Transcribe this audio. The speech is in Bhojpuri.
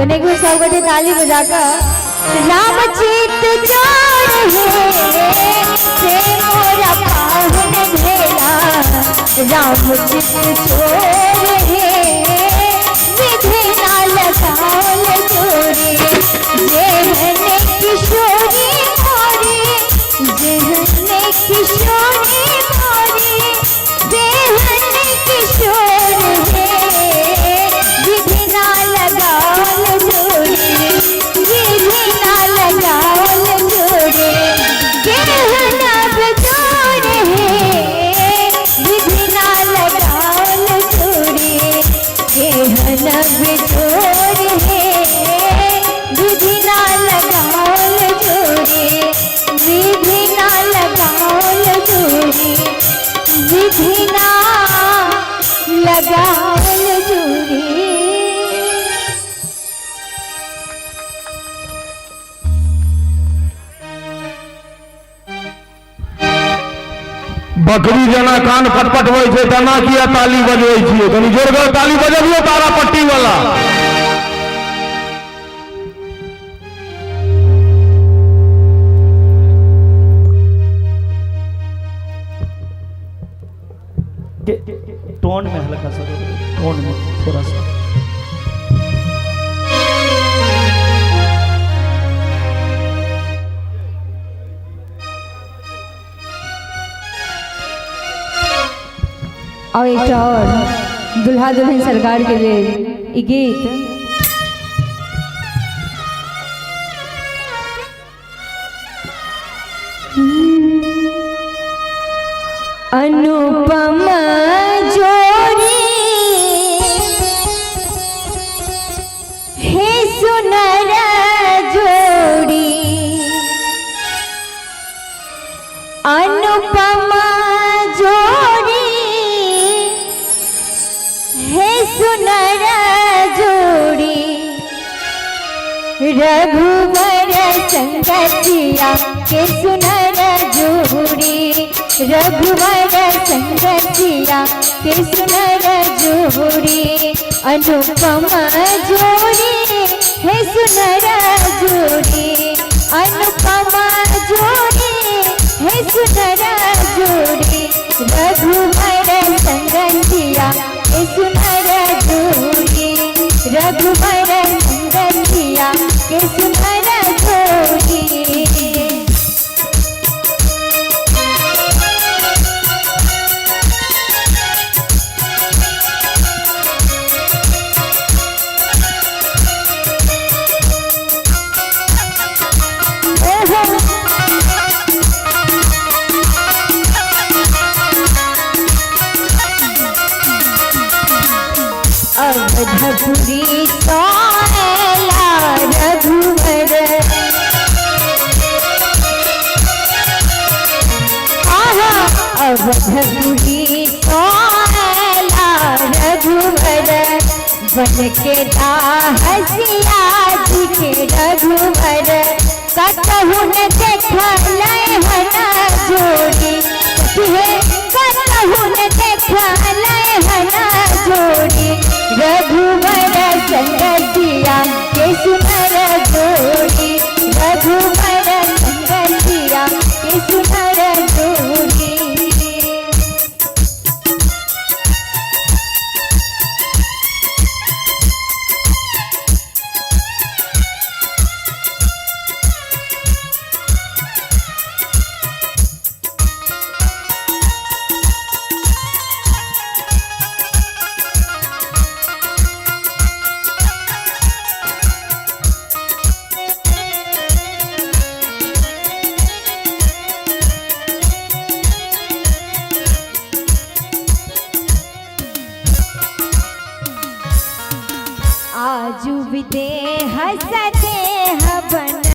तने को सब गठे ताली बजाकर राम चित चोर है से मोरा पावन भेला राम चित चोर है विधि ना लगाल चोरी जेहने किशोरी मोरी जेहने किशोरी मोरी जेहने किशोर है विधि ना लगाल चोरी विधि ना लगाल चोरी गहना बचोर है विधि ना लगाल चोरी गहना बचोर है विधि ना लगाल चोरी विधि ना लगाल चोरी विधि ना लगाल चोरी। बकरी जना कान फटफट होइ छै तना किया ताली बजबै छियै कनी जोरगर ताली बजबियो तारा पट्टी वाला। टोन में हल्का सा टोन में थोड़ा सा और एक और दुल्हा दुल्हन सरकार के लिए ये गीत अनुपम जोड़ी हे सुनर जोड़ी अनुपम जोड़ी हे सुनर जोड़ी रघुवर संगतिया के सुनर जोड़ी रघुवर संगतिया के सुनर जोड़ी अनुपम जोड़ी हे सुनर जोड़ी अनुपम जोड़ी हे सुनर जोड़ी रघुवर संगतिया के सुनर जोड़ी रघुवर संगतिया के सुनर जोड़ी। अवधपुरी सोहला रघुवर अवधपुरी सोहला रघुवर बन के हसिया जी के रघुवर कतहु न देखल हना जोड़ी कतहु न देखल हना जोड़ी रघुवर संगतिया के सुनर जोड़ी रघुवर संगतिया के सुनर जोड़ी। आजू विदे हसत